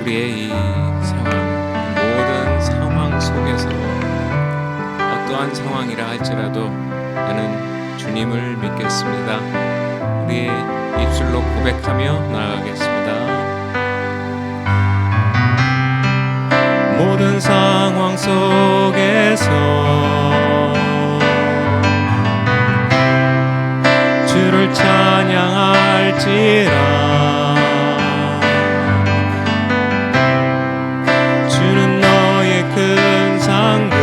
우리의 이 상황, 모든 상황 속에서 어떠한 상황이라 할지라도 나는 주님을 믿겠습니다. 우리의 입술로 고백하며 나아가겠습니다. 모든 상황 속에서 주를 찬양할지라. 주는 너의 큰 상급,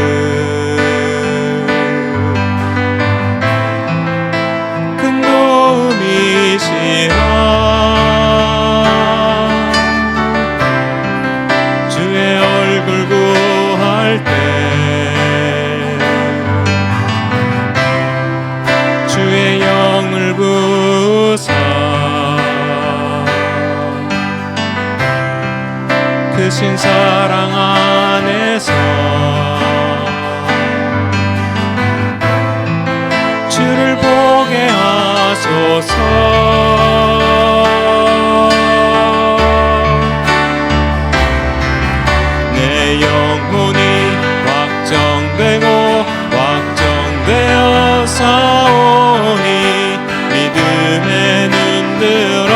큰 도움이시라. 주의 얼굴 구할 때 주의 영을 부사 크신 사랑 안에서 주를 보게 하소서. 내 영혼이 확정되고 확정되어 사오니 믿음에 눈들어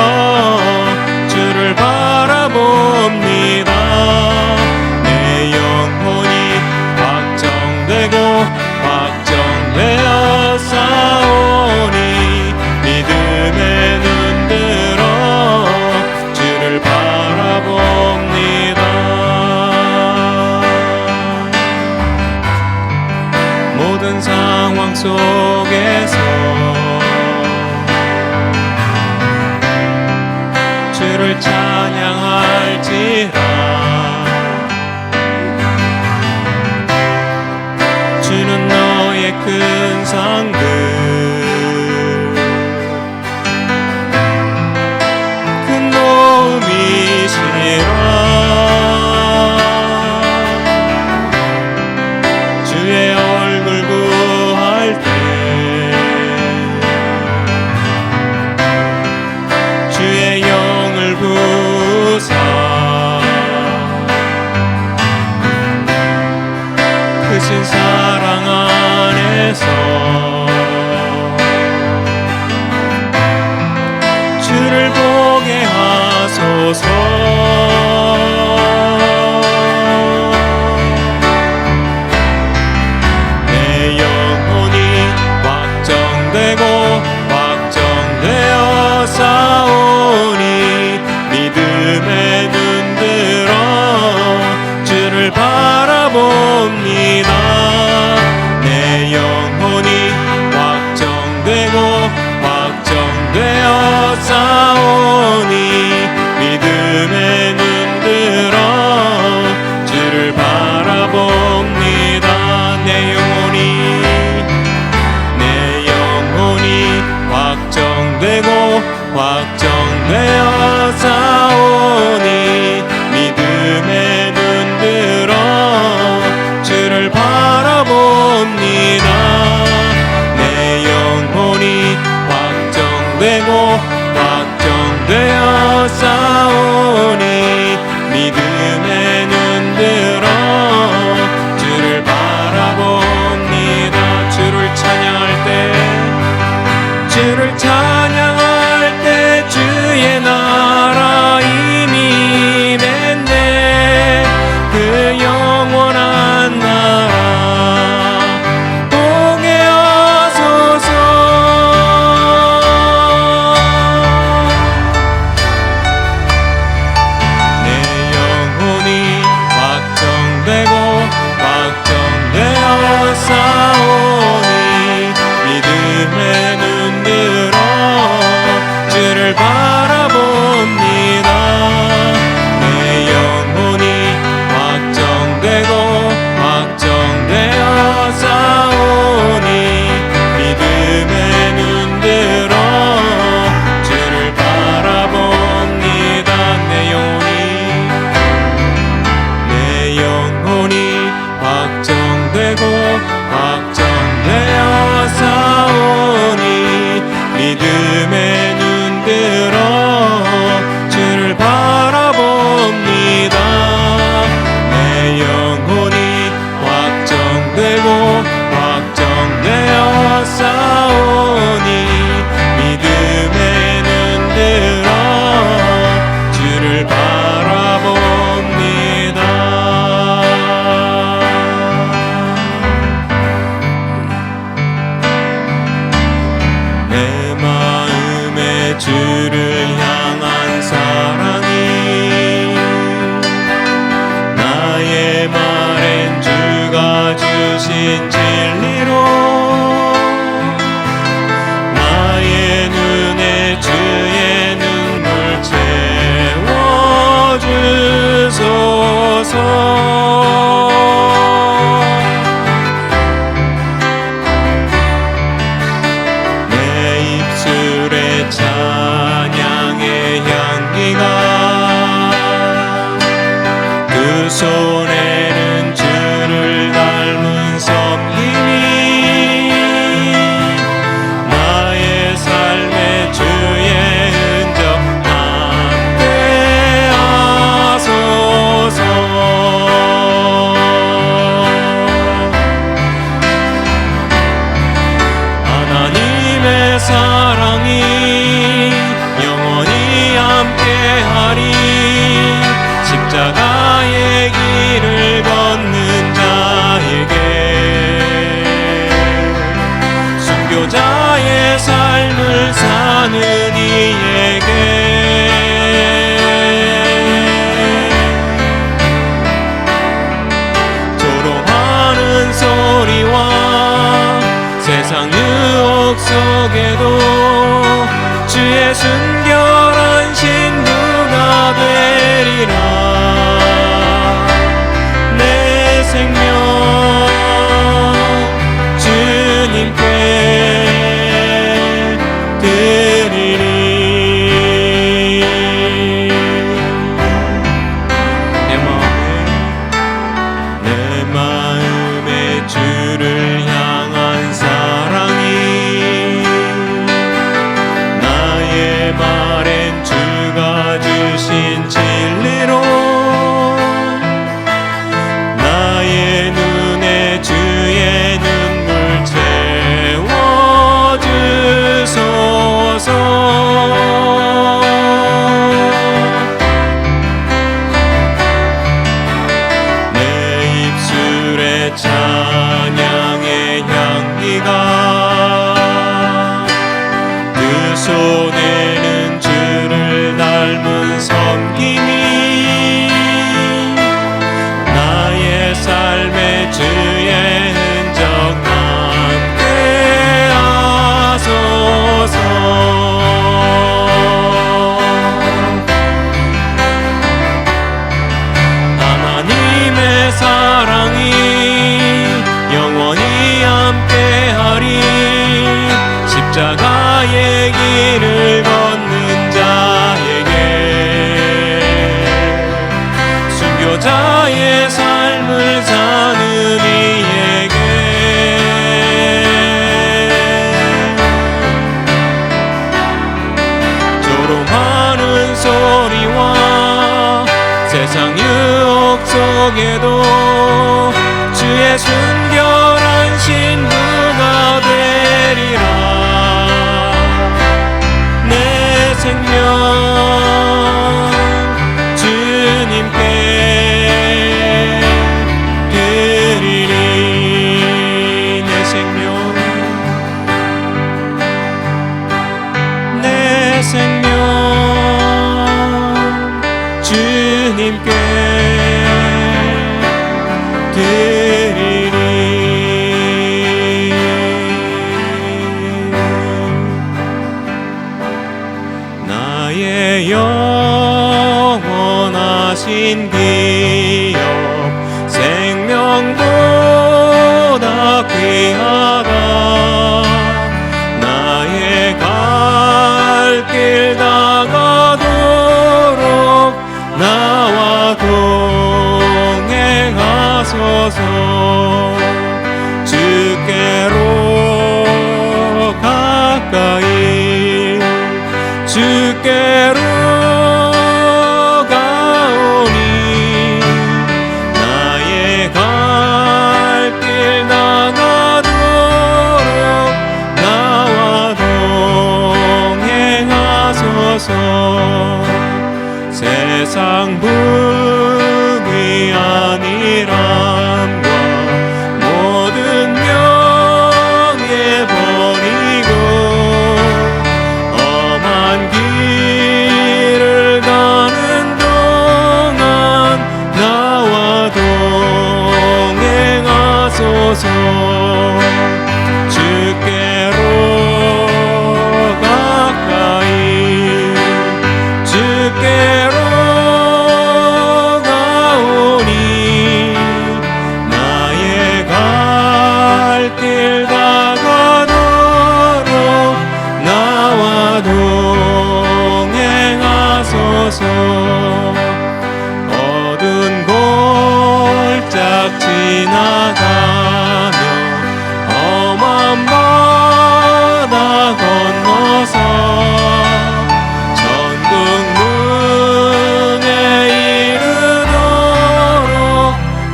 주를 바라봅니다. 내 영혼이 확정되고 확정되어 사오니 믿음에 눈들어 주를 바라봅니다. 모든 상황 속에서 주를 찬양할지라. 주는 너의 큰 상급, 큰 도움이시라. 주의 얼굴 구할 때 주의 영을 부사 크신 사랑 안에서 주를 보게 하소서. 내 영혼이 확정되고 확정되어 사오니 믿음에 눈들어 주를 바라봅니다. 내 영혼이 확정되고 확정되어 사오니 믿음에 눈들어 주를 바라봅니다. 내 영혼이 확정되고 확정되어 사오니 믿음에 눈들어 주를 바라봅니다. 내 영혼이 확정되고 확정되어 사오니 믿음에 눈들어 주를 바라봅니다. 주를 찬양할 때 주의 나라 이미 맺네. 그 영원한 나라 보게 하소서. 내 영혼이 확정되고 확정되어 사오니 믿음에 눈들어 주를 바라봅니다. 내 영혼이 확정되고 확정되어 사오니 믿음에 눈들어 주를 바라봅니다. 내 영혼이 확정되고 확정되어 사오니 믿음에 눈들어 주를 향한 사랑이 나의 말엔 주가 주신 진리로 나의 눈에 주의 눈물 채워주소서. 찬양의 향기가 그 손에는 주를 닮은 섬김이 나의 삶의 주의 흔적 함께 하소서. 하나님의 사랑이 십자가의 길을 걷는 자에게 순교자의 삶을 사는 이에게 조롱하는 소리와 세상 유혹 속에도 주의 순결한 신부가 되리라. 내 생명 주님께 드리리. 내 마음에 주를 향한 사랑이 나의 말엔 주가 주신 진리로 나의 눈에 주의 눈물 채워주소서. 내 입술에 찬양의 향기가 그 손에는 주를 닮은 섬김이 나의 삶의 주의 흔적 함께 하소서. 하나님의 사랑이 영원히 함께하리. 십자가의 길을 걷는 자에게 순교자의 삶을 사는 이에게 조롱하는 소리와 세상 유혹 속에도 주의 순결한 신부가 되리라. 내 생명 주님께 드리리. 내 생명 내 생명 주님께 드리리. 나의 영원하신 기업 생명보다 귀하다. 나의 갈 길 다가도록 나와 동행하소서. 주께로 가까이 주께로 가오니 나의 갈 길 나가도록 나와 동행하소서. 세상 부귀한 일함과 모든 명예 버리고 험한 길 가소서. 어두운 골짝 지나가며 험한 바다 건너서 천국 문에 이르도록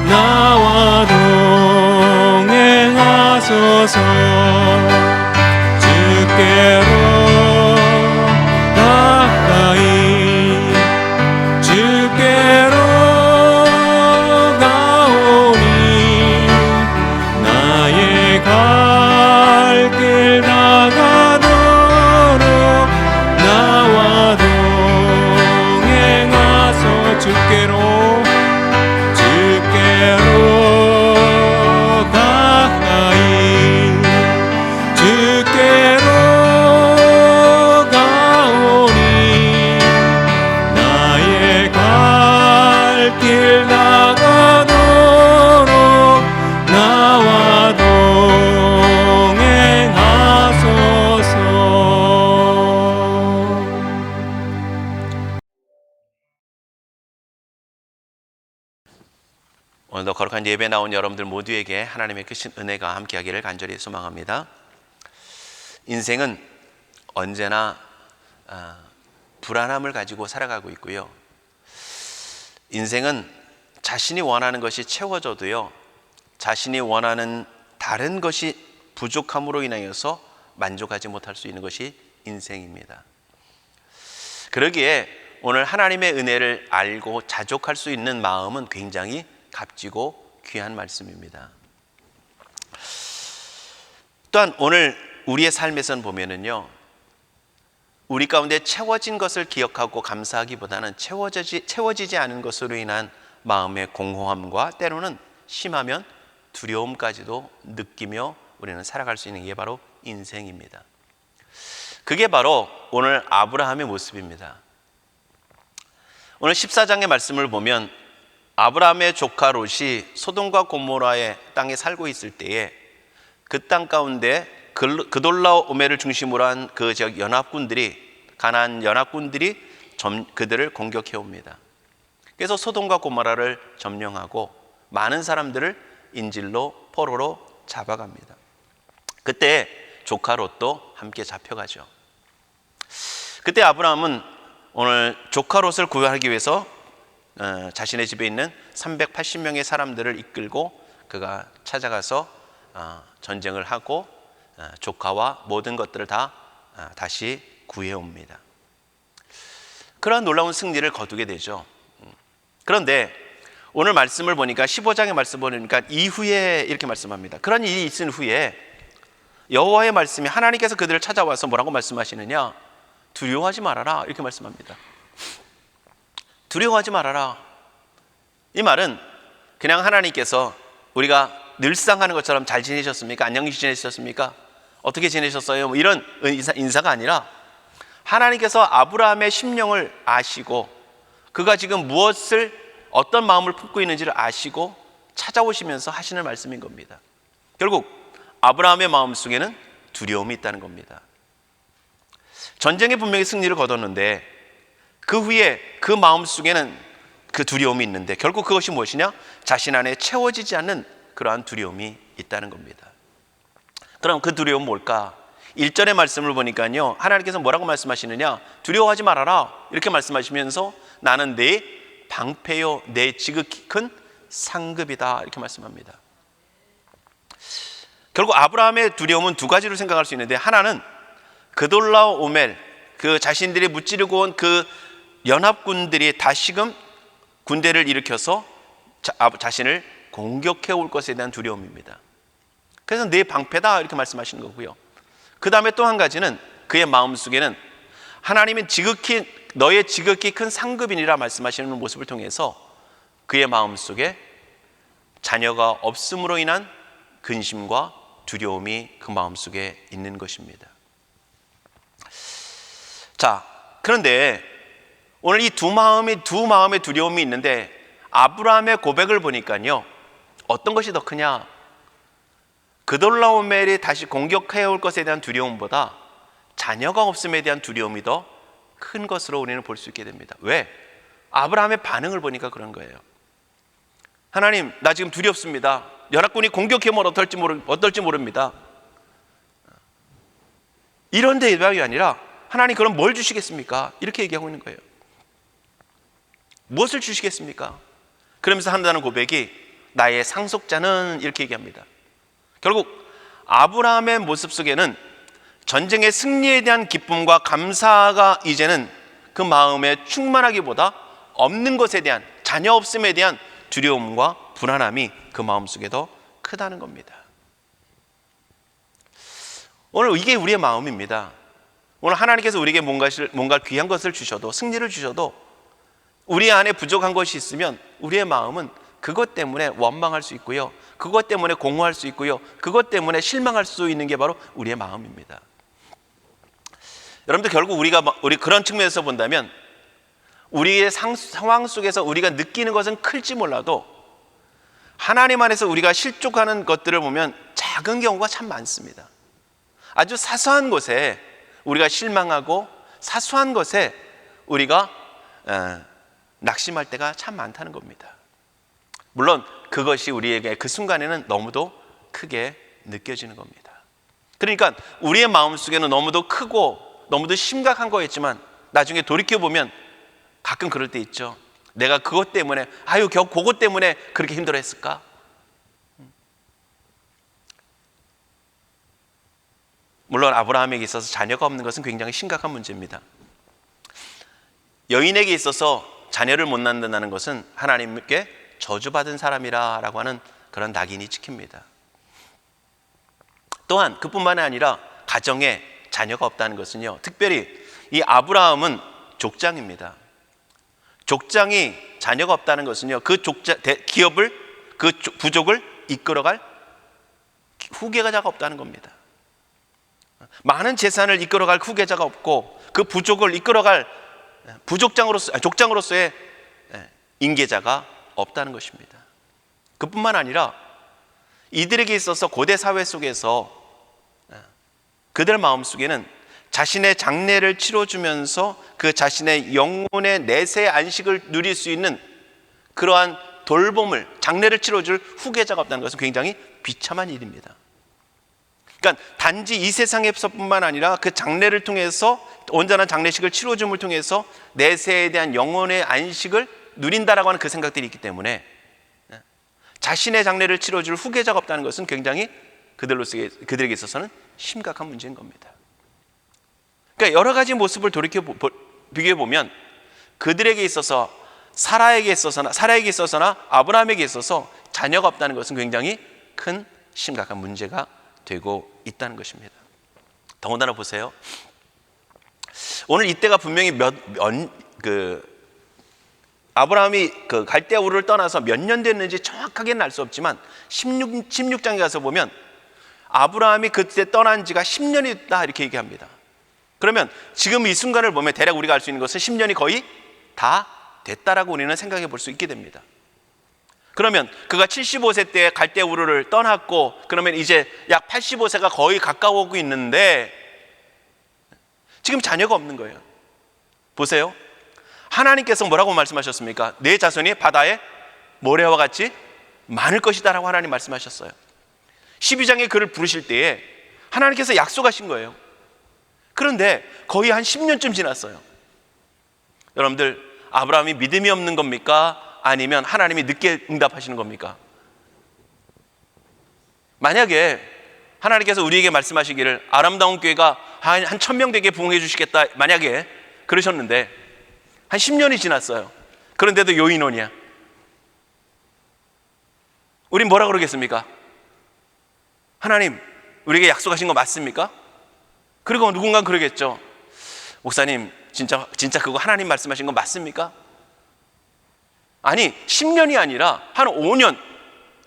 나와 동행하소서. 주께로 가까이 주께로 가오니 나의 갈 길 나가도록 나와 동행하소. 주께로 가까이 주께로 가오니 나의 갈 길 나가도록 나와 동행하소서. 오늘도 거룩한 예배 나온 여러분들 모두에게 하나님의 크신 은혜가 함께하기를 간절히 소망합니다. 인생은 언제나 불안함을 가지고 살아가고 있고요. 인생은 자신이 원하는 것이 채워져도요, 자신이 원하는 다른 것이 부족함으로 인하여서 만족하지 못할 수 있는 것이 인생입니다. 그러기에 오늘 하나님의 은혜를 알고 자족할 수 있는 마음은 굉장히 값지고 귀한 말씀입니다. 또한 오늘 우리의 삶에선 보면은요, 우리 가운데 채워진 것을 기억하고 감사하기보다는 채워지지 않은 것으로 인한 마음의 공허함과 때로는 심하면 두려움까지도 느끼며 우리는 살아갈 수 있는 게 바로 인생입니다. 그게 바로 오늘 아브라함의 모습입니다. 오늘 14장의 말씀을 보면 아브라함의 조카 롯이 소돔과 고모라의 땅에 살고 있을 때에 그 땅 가운데 그돌라오멜을 중심으로 한 그 지역 연합군들이, 가나안 연합군들이 그들을 공격해 옵니다. 그래서 소돔과 고모라를 점령하고 많은 사람들을 인질로 포로로 잡아갑니다. 그때 조카 롯도 함께 잡혀가죠. 그때 아브라함은 오늘 조카 롯을 구하기 위해서 자신의 집에 있는 380명의 사람들을 이끌고 그가 찾아가서 전쟁을 하고 조카와 모든 것들을 다 다시 구해옵니다. 그러한 놀라운 승리를 거두게 되죠. 그런데 오늘 말씀을 보니까 15장의 말씀을 보니까 이후에 이렇게 말씀합니다. 그런 일이 있은 후에 여호와의 말씀이, 하나님께서 그들을 찾아와서 뭐라고 말씀하시느냐? 두려워하지 말아라, 이렇게 말씀합니다. 두려워하지 말아라. 이 말은 그냥 하나님께서 우리가 늘상 하는 것처럼 잘 지내셨습니까? 안녕히 지내셨습니까? 어떻게 지내셨어요? 뭐 이런 인사가 아니라 하나님께서 아브라함의 심령을 아시고 그가 지금 어떤 마음을 품고 있는지를 아시고 찾아오시면서 하시는 말씀인 겁니다. 결국 아브라함의 마음속에는 두려움이 있다는 겁니다. 전쟁에 분명히 승리를 거뒀는데 그 후에 그 마음속에는 그 두려움이 있는데 결국 그것이 무엇이냐? 자신 안에 채워지지 않는 그러한 두려움이 있다는 겁니다. 그럼 그 두려움은 뭘까? 1절의 말씀을 보니까요, 하나님께서 뭐라고 말씀하시느냐? 두려워하지 말아라, 이렇게 말씀하시면서 나는 내 방패요 내 지극히 큰 상급이다, 이렇게 말씀합니다. 결국 아브라함의 두려움은 두 가지로 생각할 수 있는데, 하나는 그돌라오멜, 그 자신들이 무찌르고 온 그 연합군들이 다시금 군대를 일으켜서 자신을 공격해 올 것에 대한 두려움입니다. 그래서 내 방패다, 이렇게 말씀하시는 거고요. 그 다음에 또 한 가지는 그의 마음속에는 하나님은 너의 지극히 큰 상급이니라 말씀하시는 모습을 통해서 그의 마음속에 자녀가 없음으로 인한 근심과 두려움이 그 마음속에 있는 것입니다. 자, 그런데 오늘 이 두 마음의 두려움이 있는데 아브라함의 고백을 보니까요, 어떤 것이 더 크냐? 그돌라오멜이 다시 공격해 올 것에 대한 두려움보다 자녀가 없음에 대한 두려움이 더 큰 것으로 우리는 볼 수 있게 됩니다. 왜? 아브라함의 반응을 보니까 그런 거예요. 하나님, 나 지금 두렵습니다. 연합군이 공격해오면 어떨지 모릅니다. 이런 대답이 아니라 하나님, 그럼 뭘 주시겠습니까? 이렇게 얘기하고 있는 거예요. 무엇을 주시겠습니까? 그러면서 한다는 고백이 나의 상속자는, 이렇게 얘기합니다. 결국 아브라함의 모습 속에는 전쟁의 승리에 대한 기쁨과 감사가 이제는 그 마음에 충만하기보다 없는 것에 대한, 자녀 없음에 대한 두려움과 불안함이 그 마음속에 더 크다는 겁니다. 오늘 이게 우리의 마음입니다. 오늘 하나님께서 우리에게 뭔가 귀한 것을 주셔도, 승리를 주셔도 우리 안에 부족한 것이 있으면 우리의 마음은 그것 때문에 원망할 수 있고요, 그것 때문에 공허할 수 있고요, 그것 때문에 실망할 수 있는 게 바로 우리의 마음입니다. 여러분들, 결국 우리 그런 측면에서 본다면 우리의 상황 속에서 우리가 느끼는 것은 클지 몰라도 하나님 안에서 우리가 실족하는 것들을 보면 작은 경우가 참 많습니다. 아주 사소한 것에 우리가 실망하고 사소한 것에 우리가 낙심할 때가 참 많다는 겁니다. 물론 그것이 우리에게 그 순간에는 너무도 크게 느껴지는 겁니다. 그러니까 우리의 마음속에는 너무도 크고 너무도 심각한 거였지만 나중에 돌이켜보면 가끔 그럴 때 있죠. 내가 그것 때문에, 겨우 그것 때문에 그렇게 힘들어했을까? 물론 아브라함에게 있어서 자녀가 없는 것은 굉장히 심각한 문제입니다. 여인에게 있어서 자녀를 못 낳는다는 것은 하나님께 저주받은 사람이라고 하는 그런 낙인이 찍힙니다. 또한 그뿐만이 아니라 가정에 자녀가 없다는 것은요, 특별히 이 아브라함은 족장입니다. 족장이 자녀가 없다는 것은요, 그 기업을, 그 부족을 이끌어갈 후계자가 없다는 겁니다. 많은 재산을 이끌어갈 후계자가 없고 그 부족을 이끌어갈 족장으로서의 인계자가 없다는 것입니다. 그뿐만 아니라 이들에게 있어서 고대 사회 속에서 그들 마음속에는 자신의 장례를 치러주면서 그 자신의 영혼의 내세 안식을 누릴 수 있는 그러한 돌봄을, 장례를 치러줄 후계자가 없다는 것은 굉장히 비참한 일입니다. 그러니까 단지 이 세상에서뿐만 아니라 그 장례를 통해서, 온전한 장례식을 치러줌을 통해서 내세에 대한 영혼의 안식을 누린다라고 하는 그 생각들이 있기 때문에 자신의 장례를 치러줄 후계자가 없다는 것은 굉장히 그들에게 있어서는 심각한 문제인 겁니다. 그러니까 여러 가지 모습을 비교해 보면 그들에게 있어서, 사라에게 있어서나 아브라함에게 있어서 자녀가 없다는 것은 굉장히 큰 심각한 문제가 되고 있다는 것입니다. 더군다나 보세요. 오늘 이때가 분명히 아브라함이 그 갈대아 우르를 떠나서 몇 년 됐는지 정확하게는 알 수 없지만 16장에 가서 보면 아브라함이 그때 떠난 지가 10년이 됐다, 이렇게 얘기합니다. 그러면 지금 이 순간을 보면 대략 우리가 알 수 있는 것은 10년이 거의 다 됐다라고 우리는 생각해 볼 수 있게 됩니다. 그러면 그가 75세 때 갈대아 우르를 떠났고, 그러면 이제 약 85세가 거의 가까워오고 있는데 지금 자녀가 없는 거예요. 보세요. 하나님께서 뭐라고 말씀하셨습니까? 내 자손이 바다의 모래와 같이 많을 것이다 라고 하나님 말씀하셨어요. 12장에 그를 부르실 때에 하나님께서 약속하신 거예요. 그런데 거의 한 10년쯤 지났어요. 여러분들, 아브라함이 믿음이 없는 겁니까? 아니면 하나님이 늦게 응답하시는 겁니까? 만약에 하나님께서 우리에게 말씀하시기를 아름다운 교회가 한 1000명 되게 부흥해 주시겠다, 만약에 그러셨는데 한 10년이 지났어요. 그런데도 요인원이야. 우린 뭐라 그러겠습니까? 하나님, 우리에게 약속하신 거 맞습니까? 그리고 누군가 그러겠죠. 목사님, 진짜 그거 하나님 말씀하신 거 맞습니까? 아니, 10년이 아니라 한 5년,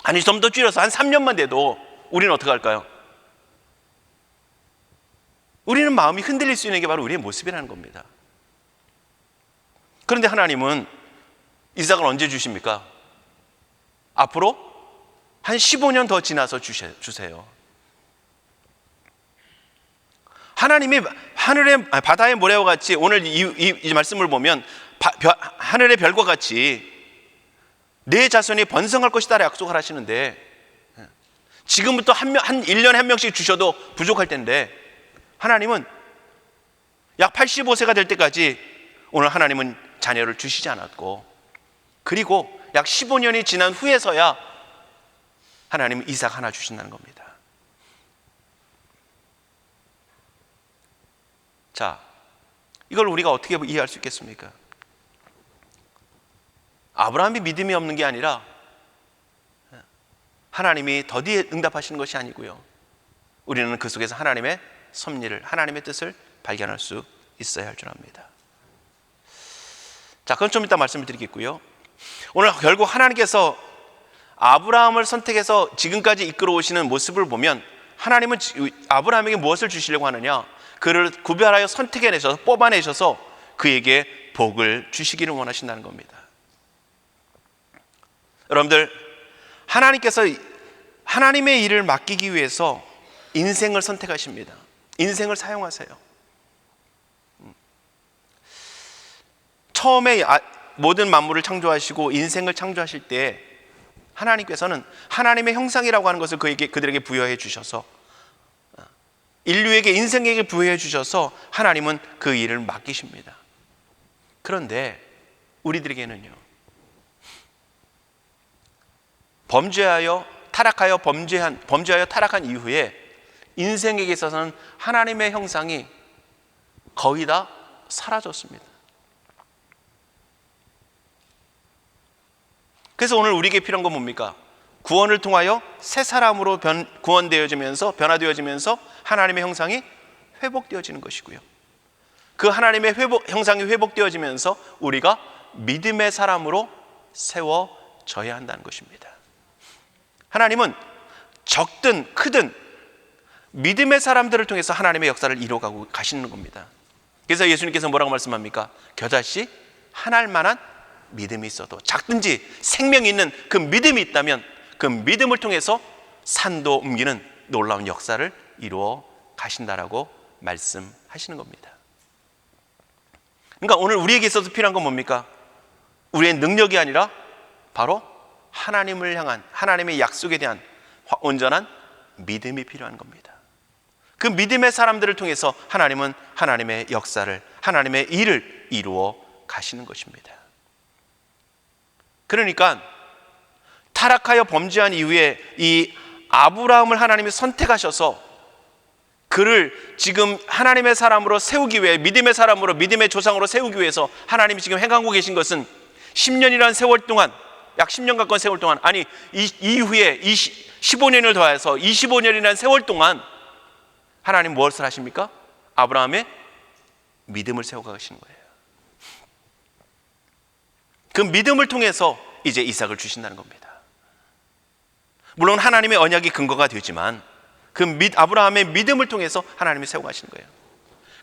아니 좀 더 줄여서 한 3년만 돼도 우리는 어떻게 할까요? 우리는 마음이 흔들릴 수 있는 게 바로 우리의 모습이라는 겁니다. 그런데 하나님은 이삭을 언제 주십니까? 앞으로 한 15년 더 지나서 주세요. 하나님이 바다의 모래와 같이, 오늘 이 말씀을 보면 하늘의 별과 같이 내 자손이 번성할 것이다 약속을 하시는데, 지금부터 한 1년에 한 명씩 주셔도 부족할 텐데, 하나님은 약 85세가 될 때까지 오늘 하나님은 자녀를 주시지 않았고, 그리고 약 15년이 지난 후에서야 하나님은 이삭 하나 주신다는 겁니다. 자, 이걸 우리가 어떻게 이해할 수 있겠습니까? 아브라함이 믿음이 없는 게 아니라 하나님이 더디에 응답하시는 것이 아니고요, 우리는 그 속에서 하나님의 섭리를, 하나님의 뜻을 발견할 수 있어야 할 줄 압니다. 자, 그건 좀 이따 말씀을 드리겠고요, 오늘 결국 하나님께서 아브라함을 선택해서 지금까지 이끌어 오시는 모습을 보면, 하나님은 아브라함에게 무엇을 주시려고 하느냐, 그를 구별하여 선택해내셔서 뽑아내셔서 그에게 복을 주시기를 원하신다는 겁니다. 여러분들, 하나님께서 하나님의 일을 맡기기 위해서 인생을 선택하십니다. 인생을 사용하세요. 처음에 모든 만물을 창조하시고 인생을 창조하실 때 하나님께서는 하나님의 형상이라고 하는 것을 그들에게 부여해 주셔서, 인류에게, 인생에게 부여해 주셔서 하나님은 그 일을 맡기십니다. 그런데 우리들에게는요, 범죄하여 타락한 이후에 인생에게 있어서는 하나님의 형상이 거의 다 사라졌습니다. 그래서 오늘 우리에게 필요한 건 뭡니까? 구원을 통하여 새 사람으로 변화되어지면서 하나님의 형상이 회복되어지는 것이고요, 그 하나님의 형상이 회복되어지면서 우리가 믿음의 사람으로 세워져야 한다는 것입니다. 하나님은 적든 크든 믿음의 사람들을 통해서 하나님의 역사를 이루어가고 가시는 겁니다. 그래서 예수님께서 뭐라고 말씀합니까? 겨자씨 하나만한 믿음이 있어도, 작든지 생명이 있는 그 믿음이 있다면 그 믿음을 통해서 산도 옮기는 놀라운 역사를 이루어 가신다라고 말씀하시는 겁니다. 그러니까 오늘 우리에게 있어서 필요한 건 뭡니까? 우리의 능력이 아니라 바로 하나님을 향한, 하나님의 약속에 대한 온전한 믿음이 필요한 겁니다. 그 믿음의 사람들을 통해서 하나님은 하나님의 역사를, 하나님의 일을 이루어 가시는 것입니다. 그러니까 타락하여 범죄한 이후에 이 아브라함을 하나님이 선택하셔서 그를 지금 하나님의 사람으로 세우기 위해, 믿음의 사람으로, 믿음의 조상으로 세우기 위해서 하나님이 지금 행하고 계신 것은 10년이라는 세월 동안, 약 10년 가까운 세월 동안, 아니 이후에 15년을 더해서 25년이라는 세월 동안 하나님 무엇을 하십니까? 아브라함의 믿음을 세워가시는 거예요. 그 믿음을 통해서 이제 이삭을 주신다는 겁니다. 물론 하나님의 언약이 근거가 되지만 그 아브라함의 믿음을 통해서 하나님이 세워가시는 거예요.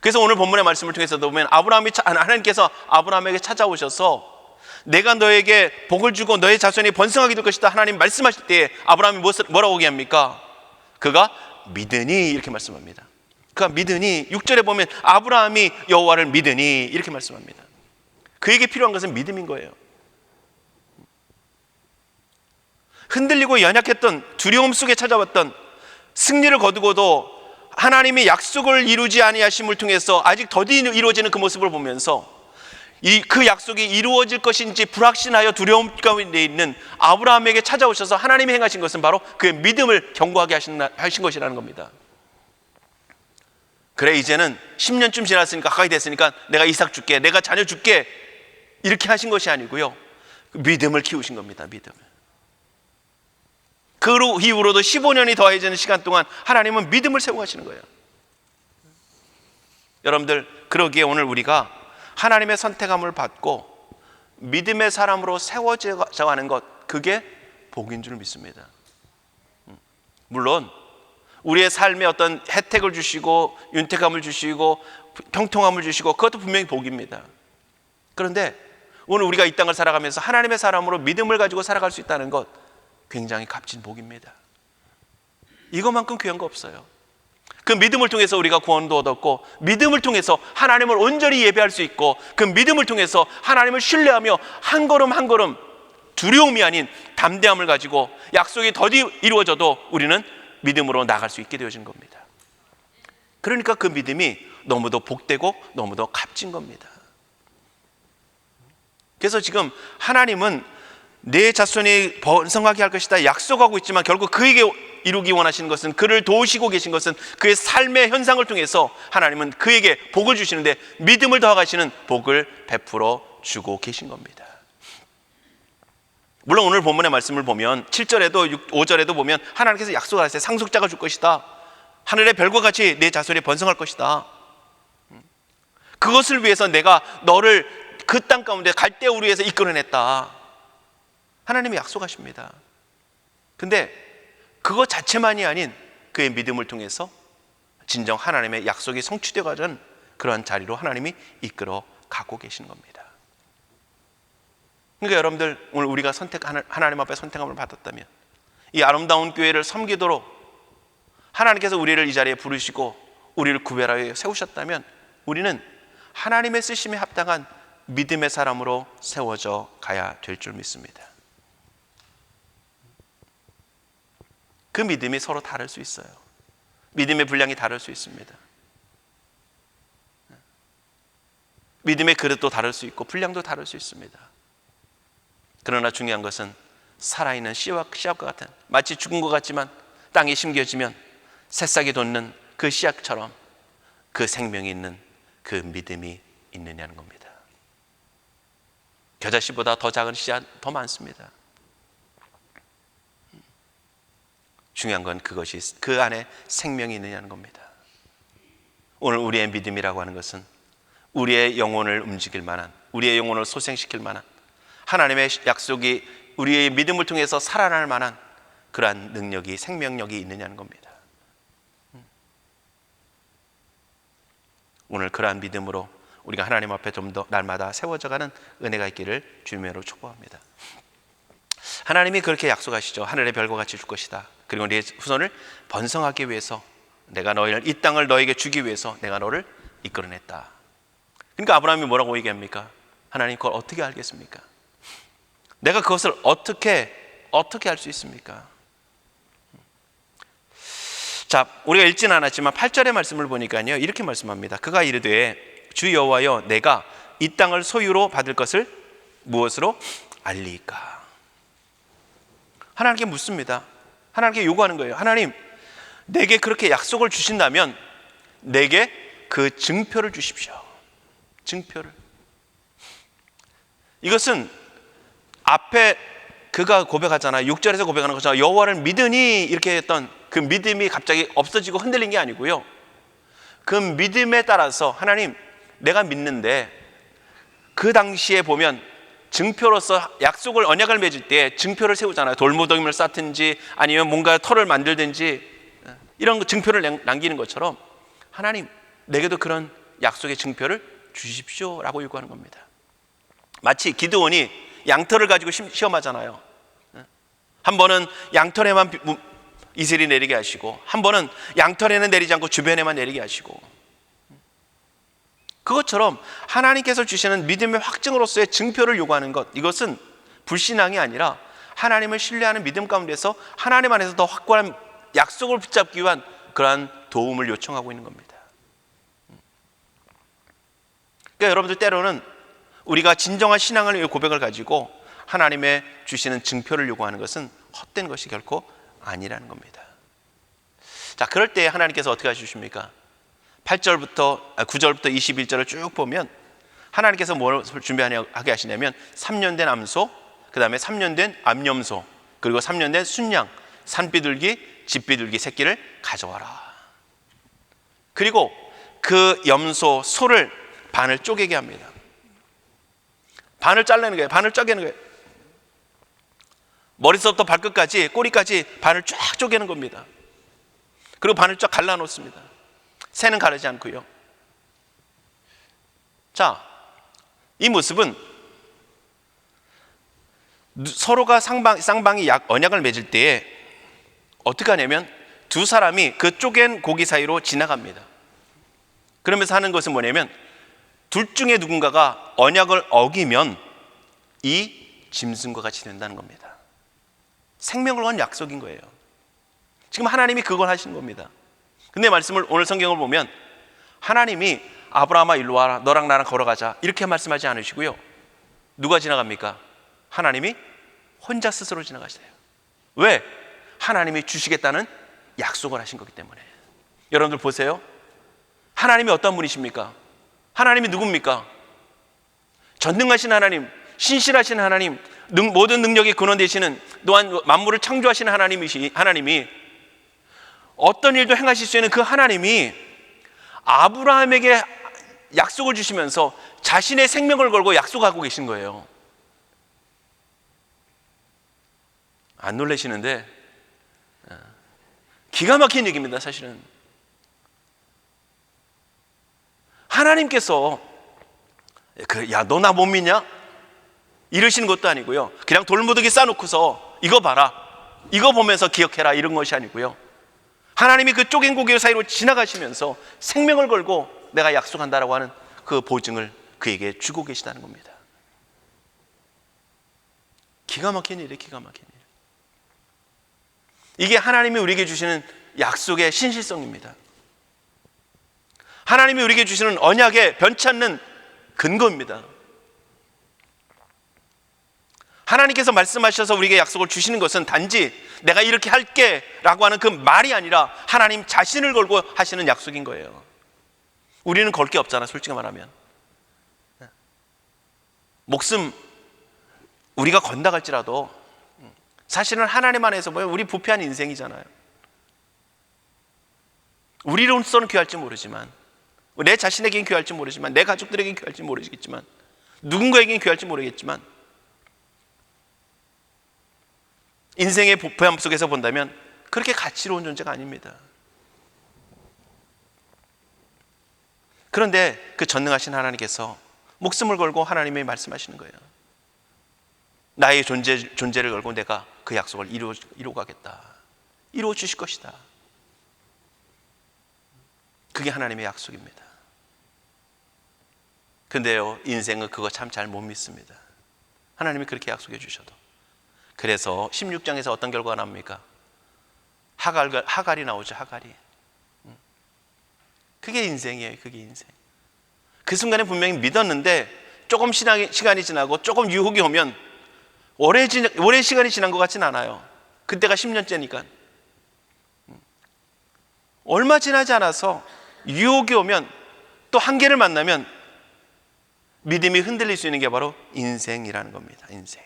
그래서 오늘 본문의 말씀을 통해서도 보면 하나님께서 아브라함에게 찾아오셔서 내가 너에게 복을 주고 너의 자손이 번성하게 될 것이다 하나님 말씀하실 때 아브라함이 뭐라고 얘기합니까? 그가 믿으니, 이렇게 말씀합니다. 그가 믿으니, 6절에 보면 아브라함이 여호와를 믿으니 이렇게 말씀합니다. 그에게 필요한 것은 믿음인 거예요. 흔들리고 연약했던, 두려움 속에 찾아왔던, 승리를 거두고도 하나님의 약속을 이루지 아니하심을 통해서 아직 더디 이루어지는 그 모습을 보면서 그 약속이 이루어질 것인지 불확신하여 두려움 가운데 있는 아브라함에게 찾아오셔서 하나님이 행하신 것은 바로 그의 믿음을 견고하게 하신 것이라는 겁니다. 그래, 이제는 10년쯤 지났으니까, 가까이 됐으니까 내가 이삭 줄게, 내가 자녀 줄게, 이렇게 하신 것이 아니고요, 믿음을 키우신 겁니다. 믿음을. 그 이후로도 15년이 더해지는 시간 동안 하나님은 믿음을 세우고 가시는 거예요. 여러분들, 그러기에 오늘 우리가 하나님의 선택함을 받고 믿음의 사람으로 세워져 가는 것, 그게 복인 줄 믿습니다. 물론 우리의 삶에 어떤 혜택을 주시고 윤택함을 주시고 평통함을 주시고 그것도 분명히 복입니다. 그런데 오늘 우리가 이 땅을 살아가면서 하나님의 사람으로 믿음을 가지고 살아갈 수 있다는 것, 굉장히 값진 복입니다. 이것만큼 귀한 거 없어요. 그 믿음을 통해서 우리가 구원도 얻었고, 믿음을 통해서 하나님을 온전히 예배할 수 있고, 그 믿음을 통해서 하나님을 신뢰하며 한 걸음 한 걸음 두려움이 아닌 담대함을 가지고 약속이 더디 이루어져도 우리는 믿음으로 나갈 수 있게 되어진 겁니다. 그러니까 그 믿음이 너무도 복되고 너무도 값진 겁니다. 그래서 지금 하나님은 내 자손이 번성하게 할 것이다 약속하고 있지만, 결국 그에게 이루기 원하시는 것은, 그를 도우시고 계신 것은 그의 삶의 현상을 통해서 하나님은 그에게 복을 주시는데 믿음을 더하시는 복을 베풀어 주고 계신 겁니다. 물론 오늘 본문의 말씀을 보면 7절에도 5절에도 보면 하나님께서 약속하셨어요. 상속자가 줄 것이다. 하늘의 별과 같이 내 자손이 번성할 것이다. 그것을 위해서 내가 너를 그 땅 가운데 갈대우를 위해서 이끌어냈다. 하나님이 약속하십니다. 근데 그것 자체만이 아닌 그의 믿음을 통해서 진정 하나님의 약속이 성취되어 가는 그러한 자리로 하나님이 이끌어 가고 계신 겁니다. 그러니까 여러분들, 오늘 우리가 하나님 앞에 선택함을 받았다면, 이 아름다운 교회를 섬기도록 하나님께서 우리를 이 자리에 부르시고 우리를 구별하여 세우셨다면, 우리는 하나님의 쓰심에 합당한 믿음의 사람으로 세워져 가야 될 줄 믿습니다. 그 믿음이 서로 다를 수 있어요. 믿음의 분량이 다를 수 있습니다. 믿음의 그릇도 다를 수 있고 분량도 다를 수 있습니다. 그러나 중요한 것은 살아있는 씨앗과 같은, 마치 죽은 것 같지만 땅에 심겨지면 새싹이 돋는 그 씨앗처럼 그 생명이 있는 그 믿음이 있느냐는 겁니다. 겨자씨보다 더 작은 씨앗 더 많습니다. 중요한 건 그것이, 그 안에 생명이 있느냐는 겁니다. 오늘 우리의 믿음이라고 하는 것은 우리의 영혼을 움직일 만한, 우리의 영혼을 소생시킬 만한, 하나님의 약속이 우리의 믿음을 통해서 살아날 만한 그러한 능력이, 생명력이 있느냐는 겁니다. 오늘 그러한 믿음으로 우리가 하나님 앞에 좀 더 날마다 세워져가는 은혜가 있기를 주님으로 축복합니다. 하나님이 그렇게 약속하시죠. 하늘의 별과 같이 줄 것이다. 그리고 네 후손을 번성하기 위해서, 내가 너희를, 이 땅을 너에게 주기 위해서 내가 너를 이끌어냈다. 그러니까 아브라함이 뭐라고 얘기합니까? 하나님 그걸 어떻게 알겠습니까? 내가 그것을 어떻게 할 수 있습니까? 자, 우리가 읽지는 않았지만 8절의 말씀을 보니까요, 이렇게 말씀합니다. 그가 이르되 주 여호와여, 내가 이 땅을 소유로 받을 것을 무엇으로 알리이까? 하나님께 묻습니다. 하나님께 요구하는 거예요. 하나님, 내게 그렇게 약속을 주신다면 내게 그 증표를 주십시오. 증표를. 이것은 앞에 그가 고백하잖아요. 6절에서 고백하는 것처럼 여호와를 믿으니 이렇게 했던 그 믿음이 갑자기 없어지고 흔들린 게 아니고요, 그 믿음에 따라서 하나님, 내가 믿는데, 그 당시에 보면 증표로서 약속을, 언약을 맺을 때 증표를 세우잖아요. 돌무더기를 쌓든지 아니면 뭔가 터를 만들든지 이런 증표를 남기는 것처럼 하나님, 내게도 그런 약속의 증표를 주십시오 라고 요구하는 겁니다. 마치 기드온이 양털을 가지고 시험하잖아요. 한 번은 양털에만 이슬이 내리게 하시고, 한 번은 양털에는 내리지 않고 주변에만 내리게 하시고, 그것처럼 하나님께서 주시는 믿음의 확증으로서의 증표를 요구하는 것, 이것은 불신앙이 아니라 하나님을 신뢰하는 믿음 가운데서 하나님 안에서 더 확고한 약속을 붙잡기 위한 그러한 도움을 요청하고 있는 겁니다. 그러니까 여러분들, 때로는 우리가 진정한 신앙을 고백을 가지고 하나님의 주시는 증표를 요구하는 것은 헛된 것이 결코 아니라는 겁니다. 자, 그럴 때 하나님께서 어떻게 하십니까? 9절부터 21절을 쭉 보면 하나님께서 뭘 준비하게 하시냐면 3년 된 암소, 그 다음에 3년 된 암염소, 그리고 3년 된 순양, 산비둘기, 집비둘기 새끼를 가져와라. 그리고 그 염소, 소를 반을 쪼개게 합니다. 반을 잘라내는 거예요. 반을 쪼개는 거예요. 머리서부터 발끝까지, 꼬리까지 반을 쫙 쪼개는 겁니다. 그리고 반을 쫙 갈라놓습니다. 새는 가르지 않고요. 자, 이 모습은 서로가 쌍방이 언약을 맺을 때에 어떻게 하냐면 두 사람이 그 쪼갠 고기 사이로 지나갑니다. 그러면서 하는 것은 뭐냐면 둘 중에 누군가가 언약을 어기면 이 짐승과 같이 된다는 겁니다. 생명을 건 약속인 거예요. 지금 하나님이 그걸 하시는 겁니다. 근데 말씀을 오늘 성경을 보면 하나님이 아브라함아 일로 와라, 너랑 나랑 걸어가자 이렇게 말씀하지 않으시고요. 누가 지나갑니까? 하나님이 혼자 스스로 지나가세요. 왜? 하나님이 주시겠다는 약속을 하신 거기 때문에. 여러분들 보세요. 하나님이 어떤 분이십니까? 하나님이 누굽니까? 전능하신 하나님, 신실하신 하나님, 모든 능력의 근원 되시는, 또한 만물을 창조하시는 하나님이 어떤 일도 행하실 수 있는 그 하나님이 아브라함에게 약속을 주시면서 자신의 생명을 걸고 약속하고 계신 거예요. 안 놀라시는데 기가 막힌 얘기입니다. 사실은 하나님께서 야, 너 나 못 믿냐? 이러시는 것도 아니고요. 그냥 돌무더기 싸놓고서 이거 봐라, 이거 보면서 기억해라 이런 것이 아니고요. 하나님이 그 쪼갠 고기 사이로 지나가시면서 생명을 걸고 내가 약속한다라고 하는 그 보증을 그에게 주고 계시다는 겁니다. 기가 막힌 일이에요. 기가 막힌 일. 이게 하나님이 우리에게 주시는 약속의 신실성입니다. 하나님이 우리에게 주시는 언약의 변치 않는 근거입니다. 하나님께서 말씀하셔서 우리에게 약속을 주시는 것은 단지 내가 이렇게 할게 라고 하는 그 말이 아니라 하나님 자신을 걸고 하시는 약속인 거예요. 우리는 걸 게 없잖아, 솔직히 말하면. 목숨 우리가 건다 할지라도 사실은 하나님 안에서 우리 부패한 인생이잖아요. 우리로서는 귀할지 모르지만, 내 자신에게는 귀할지 모르지만, 내 가족들에게는 귀할지 모르겠지만, 누군가에게는 귀할지 모르겠지만, 인생의 부패함 속에서 본다면 그렇게 가치로운 존재가 아닙니다. 그런데 그 전능하신 하나님께서 목숨을 걸고 하나님이 말씀하시는 거예요. 나의 존재를 걸고 내가 그 약속을 이루어 가겠다, 이루어 주실 것이다. 그게 하나님의 약속입니다. 근데요, 인생은 그거 참 잘 못 믿습니다. 하나님이 그렇게 약속해 주셔도. 그래서 16장에서 어떤 결과가 납니까? 하갈이 나오죠. 하갈이. 그게 인생이에요. 그게 인생. 그 순간에 분명히 믿었는데 조금 시간이 지나고 조금 유혹이 오면 오래 시간이 지난 것 같진 않아요. 그때가 10년째니까. 얼마 지나지 않아서 유혹이 오면, 또 한계를 만나면 믿음이 흔들릴 수 있는 게 바로 인생이라는 겁니다. 인생.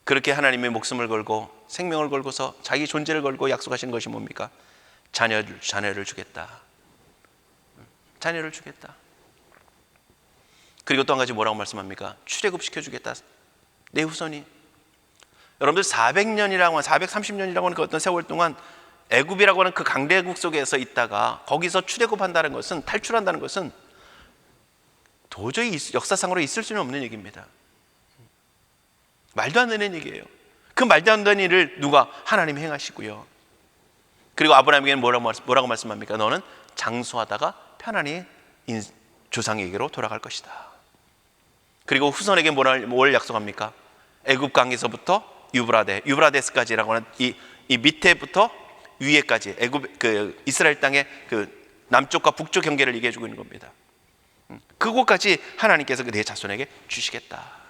그렇게 하나님의 목숨을 걸고 생명을 걸고서 자기 존재를 걸고 약속하신 것이 뭡니까? 자녀를 주겠다. 자녀를 주겠다. 그리고 또 한 가지 뭐라고 말씀합니까? 출애굽시켜 주겠다. 내 후손이. 여러분들 430년이라고 하는 그 어떤 세월 동안 애굽이라고 하는 그 강대국 속에서 있다가 거기서 출애굽한다는 것은, 탈출한다는 것은 도저히 역사상으로 있을 수는 없는 얘기입니다. 말도 안 되는 얘기예요. 그 말도 안 되는 일을 누가? 하나님이 행하시고요. 그리고 아브라함에게는 뭐라고 말씀합니까? 너는 장수하다가 편안히 조상에게로 돌아갈 것이다. 그리고 후손에게 뭘 약속합니까? 애굽 강에서부터 유브라데스까지라고 하는 이 밑에부터 위에까지 이스라엘 땅의 그 남쪽과 북쪽 경계를 얘기해 주고 있는 겁니다. 그곳까지 하나님께서 내 자손에게 주시겠다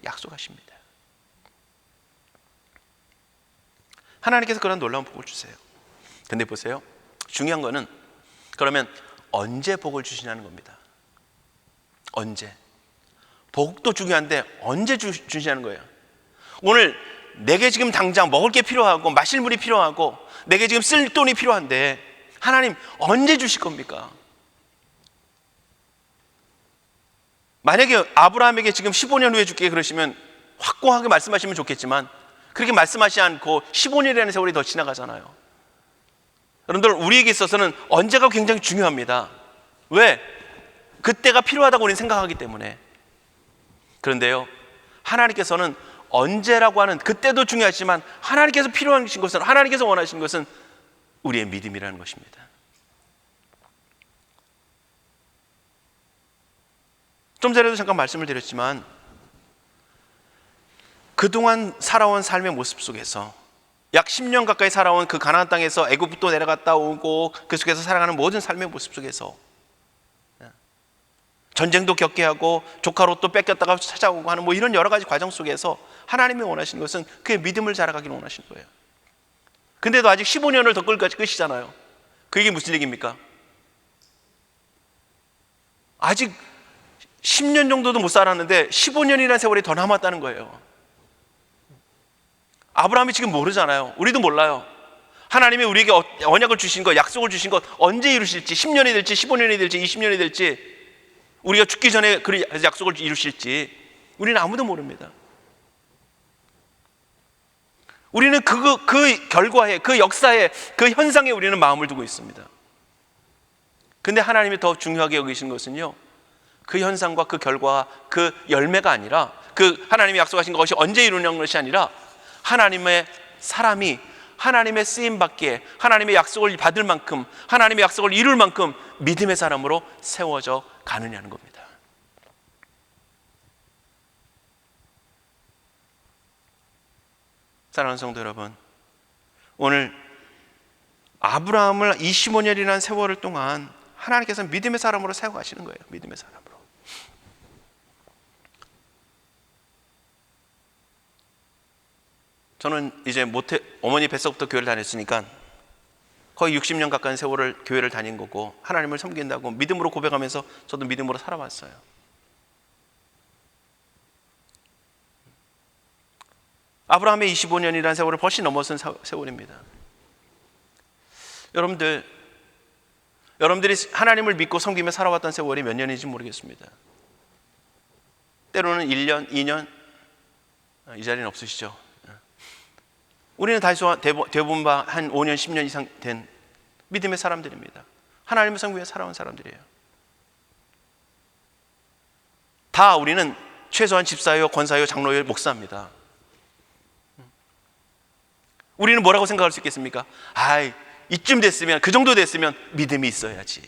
약속하십니다. 하나님께서 그런 놀라운 복을 주세요. 근데 보세요, 중요한 거는 그러면 언제 복을 주시냐는 겁니다. 언제? 복도 중요한데 언제 주시냐는 거예요. 오늘 내게 지금 당장 먹을 게 필요하고 마실 물이 필요하고 내게 지금 쓸 돈이 필요한데 하나님 언제 주실 겁니까? 만약에 아브라함에게 지금 15년 후에 줄게 그러시면 확고하게 말씀하시면 좋겠지만 그렇게 말씀하시지 않고 15년이라는 세월이 더 지나가잖아요. 여러분들, 우리에게 있어서는 언제가 굉장히 중요합니다. 왜? 그때가 필요하다고 우리는 생각하기 때문에. 그런데요, 하나님께서는 언제라고 하는 그때도 중요하지만 하나님께서 필요하신 것은, 하나님께서 원하시는 것은 우리의 믿음이라는 것입니다. 좀 전에도 잠깐 말씀을 드렸지만 그동안 살아온 삶의 모습 속에서 약 10년 가까이 살아온 그 가나안 땅에서 애굽도 내려갔다 오고 그 속에서 살아가는 모든 삶의 모습 속에서 전쟁도 겪게 하고 조카로 또 뺏겼다가 찾아오고 하는 뭐 이런 여러 가지 과정 속에서 하나님이 원하시는 것은 그의 믿음을 자라가기를 원하시는 거예요. 근데도 아직 15년을 더 끌까지 끝이잖아요. 그 얘기 무슨 얘기입니까? 아직 10년 정도도 못 살았는데 15년이라는 세월이 더 남았다는 거예요. 아브라함이 지금 모르잖아요. 우리도 몰라요. 하나님이 우리에게 언약을 주신 것, 약속을 주신 것 언제 이루실지, 10년이 될지 15년이 될지 20년이 될지, 우리가 죽기 전에 그 약속을 이루실지 우리는 아무도 모릅니다. 우리는 그 결과에, 그 역사에, 그 현상에 우리는 마음을 두고 있습니다. 근데 하나님이 더 중요하게 여기신 것은요, 그 현상과 그 결과, 그 열매가 아니라, 그 하나님이 약속하신 것이 언제 이루는 것이 아니라 하나님의 사람이 하나님의 쓰임받기에, 하나님의 약속을 받을 만큼, 하나님의 약속을 이룰 만큼 믿음의 사람으로 세워져 가느냐는 겁니다. 사랑하는 성도 여러분, 오늘 아브라함을 25년이라는 세월을 동안 하나님께서 믿음의 사람으로 세워가시는 거예요. 믿음의 사람으로. 저는 이제 어머니 뱃속부터 교회를 다녔으니까 거의 60년 가까운 세월을 교회를 다닌 거고, 하나님을 섬긴다고 믿음으로 고백하면서 저도 믿음으로 살아왔어요. 아브라함의 25년이라는 세월을 훨씬 넘어선 세월입니다. 여러분들이 하나님을 믿고 섬기며 살아왔던 세월이 몇 년인지 모르겠습니다. 때로는 1년, 2년, 이 자리는 없으시죠? 우리는 대부분 한 5년, 10년 이상 된 믿음의 사람들입니다. 하나님을 섬기며 살아온 사람들이에요. 다 우리는 최소한 집사요, 권사요, 장로요, 목사입니다. 우리는 뭐라고 생각할 수 있겠습니까? 이쯤 됐으면, 그 정도 됐으면 믿음이 있어야지.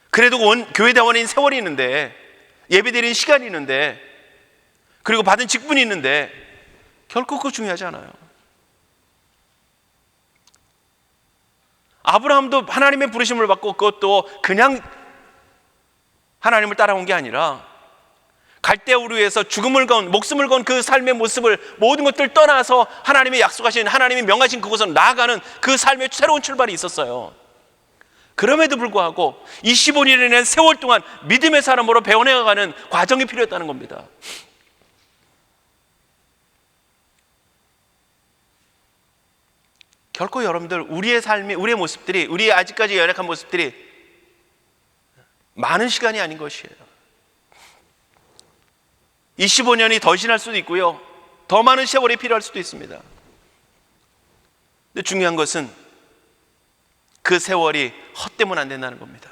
그래도 교회 대원인 세월이 있는데, 예배드리는 시간이 있는데, 그리고 받은 직분이 있는데 결코 그거 중요하지 않아요. 아브라함도 하나님의 부르심을 받고 그것도 그냥 하나님을 따라온 게 아니라 갈대우를 위해서 죽음을 건, 목숨을 건 그 삶의 모습을, 모든 것들을 떠나서 하나님의 약속하신, 하나님이 명하신 그곳으로 나아가는 그 삶의 새로운 출발이 있었어요. 그럼에도 불구하고 25년이라는 세월 동안 믿음의 사람으로 배워내가는 과정이 필요했다는 겁니다. 결코 여러분들, 우리의 삶이, 우리의 모습들이, 우리의 아직까지 연약한 모습들이 많은 시간이 아닌 것이에요. 25년이 더 지날 수도 있고요, 더 많은 세월이 필요할 수도 있습니다. 근데 중요한 것은 그 세월이 헛되면 안 된다는 겁니다.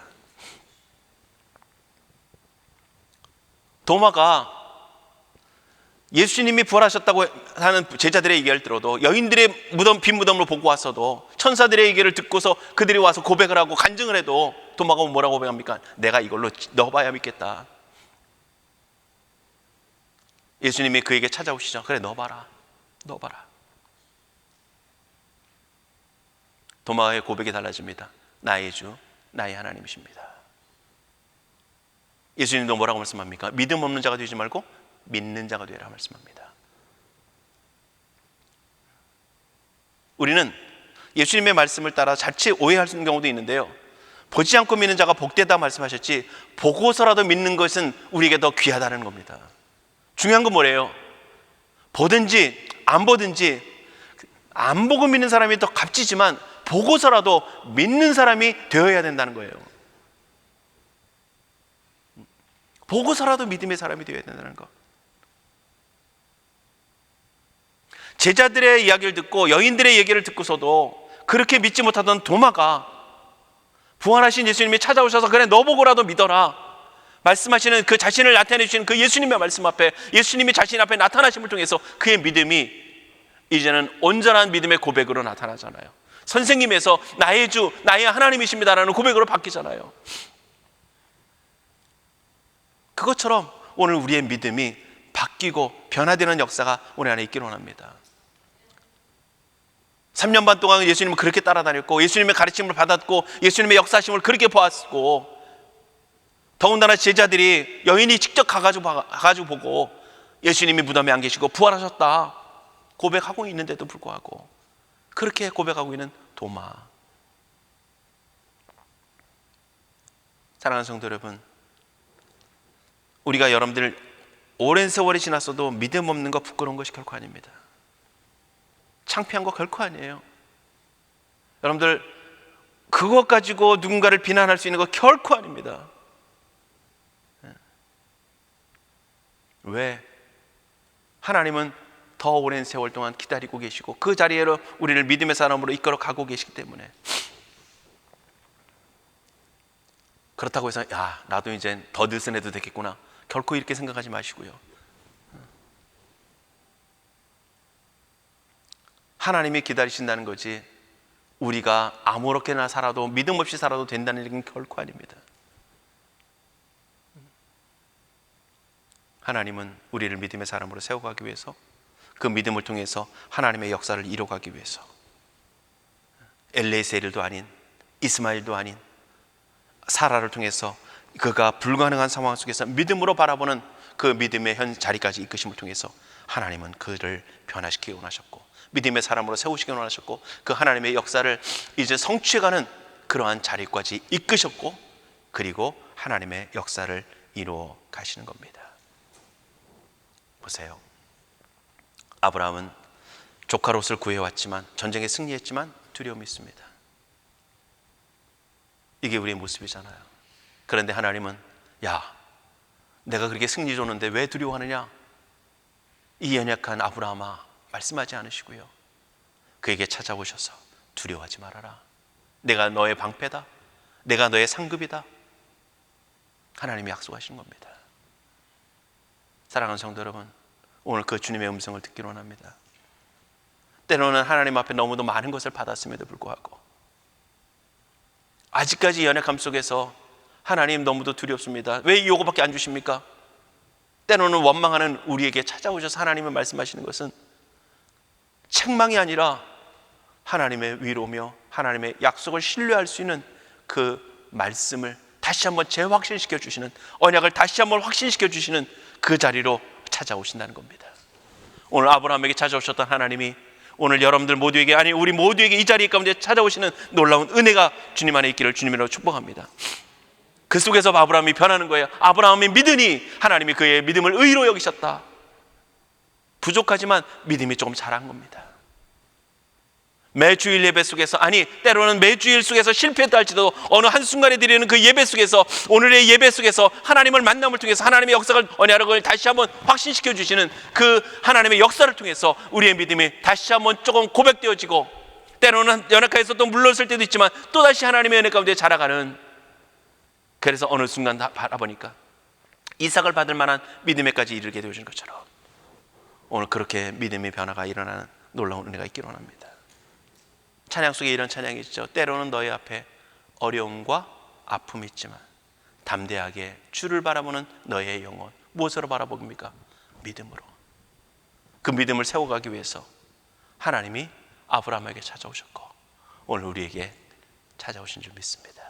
도마가 예수님이 부활하셨다고 하는 제자들의 얘기를 들어도, 여인들의 빈 무덤으로 보고 왔어도, 천사들의 얘기를 듣고서 그들이 와서 고백을 하고 간증을 해도 도마가 뭐라고 고백합니까? 내가 이걸로 넣어봐야 믿겠다. 예수님이 그에게 찾아오시죠. 그래, 넣어봐라. 도마의 고백이 달라집니다. 나의 주, 나의 하나님이십니다. 예수님도 뭐라고 말씀합니까? 믿음 없는 자가 되지 말고 믿는 자가 되라 말씀합니다. 우리는 예수님의 말씀을 따라 자칫 오해할 수 있는 경우도 있는데요, 보지 않고 믿는 자가 복되다 말씀하셨지, 보고서라도 믿는 것은 우리에게 더 귀하다는 겁니다. 중요한 건 뭐래요? 보든지 안 보든지, 안 보고 믿는 사람이 더 값지지만 보고서라도 믿는 사람이 되어야 된다는 거예요. 보고서라도 믿음의 사람이 되어야 된다는 것. 제자들의 이야기를 듣고 여인들의 얘기를 듣고서도 그렇게 믿지 못하던 도마가 부활하신 예수님이 찾아오셔서 그래, 너 보고라도 믿어라, 말씀하시는 그 자신을 나타내 주시는 그 예수님의 말씀 앞에, 예수님이 자신 앞에 나타나심을 통해서 그의 믿음이 이제는 온전한 믿음의 고백으로 나타나잖아요. 선생님에서 나의 주, 나의 하나님이십니다라는 고백으로 바뀌잖아요. 그것처럼 오늘 우리의 믿음이 바뀌고 변화되는 역사가 우리 안에 있기를 원합니다. 3년 반 동안 예수님을 그렇게 따라다녔고, 예수님의 가르침을 받았고, 예수님의 역사심을 그렇게 보았고, 더군다나 제자들이 여인이 직접 가가지고 보고 예수님이 무덤에 안 계시고 부활하셨다 고백하고 있는데도 불구하고, 그렇게 고백하고 있는 도마. 사랑하는 성도 여러분, 우리가 여러분들 오랜 세월이 지났어도 믿음 없는 거, 부끄러운 것이 결코 아닙니다. 창피한 거 결코 아니에요. 여러분들 그것 가지고 누군가를 비난할 수 있는 거 결코 아닙니다. 왜? 하나님은 더 오랜 세월 동안 기다리고 계시고 그 자리에로 우리를 믿음의 사람으로 이끌어 가고 계시기 때문에. 그렇다고 해서 야, 나도 이제 더 느슨해도 되겠구나, 결코 이렇게 생각하지 마시고요. 하나님이 기다리신다는 거지 우리가 아무렇게나 살아도, 믿음 없이 살아도 된다는 얘기는 결코 아닙니다. 하나님은 우리를 믿음의 사람으로 세워가기 위해서, 그 믿음을 통해서 하나님의 역사를 이뤄가기 위해서 엘레세일도 아닌, 이스마엘도 아닌 사라를 통해서 그가 불가능한 상황 속에서 믿음으로 바라보는 그 믿음의 현 자리까지 이끄심을 통해서 하나님은 그를 변화시키기 원하셨고, 믿음의 사람으로 세우시기 원하셨고, 그 하나님의 역사를 이제 성취해가는 그러한 자리까지 이끄셨고, 그리고 하나님의 역사를 이루어 가시는 겁니다. 보세요. 아브라함은 조카 롯을 구해왔지만, 전쟁에 승리했지만 두려움이 있습니다. 이게 우리의 모습이잖아요. 그런데 하나님은 야, 내가 그렇게 승리 줬는데 왜 두려워하느냐? 이 연약한 아브라함아, 말씀하지 않으시고요, 그에게 찾아오셔서 두려워하지 말아라, 내가 너의 방패다, 내가 너의 상급이다, 하나님이 약속하신 겁니다. 사랑하는 성도 여러분, 오늘 그 주님의 음성을 듣기로 원합니다. 때로는 하나님 앞에 너무도 많은 것을 받았음에도 불구하고 아직까지 연약함 속에서 하나님 너무도 두렵습니다, 왜 이 요구밖에 안 주십니까? 때로는 원망하는 우리에게 찾아오셔서 하나님을 말씀하시는 것은 책망이 아니라 하나님의 위로며 하나님의 약속을 신뢰할 수 있는 그 말씀을 다시 한번 재확신시켜 주시는, 언약을 다시 한번 확신시켜 주시는 그 자리로 찾아오신다는 겁니다. 오늘 아브라함에게 찾아오셨던 하나님이 오늘 여러분들 모두에게, 아니 우리 모두에게 이 자리 가운데 찾아오시는 놀라운 은혜가 주님 안에 있기를 주님으로 축복합니다. 그 속에서 아브라함이 변하는 거예요. 아브라함이 믿으니 하나님이 그의 믿음을 의로 여기셨다. 부족하지만 믿음이 조금 자란 겁니다. 매주일 예배 속에서, 아니 때로는 매주일 속에서 실패했다 할지라도 어느 한순간에 드리는 그 예배 속에서, 오늘의 예배 속에서 하나님을 만남을 통해서 하나님의 역사를, 언약을 다시 한번 확신시켜 주시는 그 하나님의 역사를 통해서 우리의 믿음이 다시 한번 조금 고백되어지고, 때로는 연약해서 또 물러설 때도 있지만 또다시 하나님의 은혜 가운데 자라가는, 그래서 어느 순간 바라보니까 이삭을 받을 만한 믿음에까지 이르게 되어진 것처럼 오늘 그렇게 믿음의 변화가 일어나는 놀라운 은혜가 있기를 원합니다. 찬양 속에 이런 찬양이 있죠. 때로는 너희 앞에 어려움과 아픔이 있지만 담대하게 주를 바라보는 너의 영혼. 무엇으로 바라봅니까? 믿음으로. 그 믿음을 세워가기 위해서 하나님이 아브라함에게 찾아오셨고 오늘 우리에게 찾아오신 줄 믿습니다.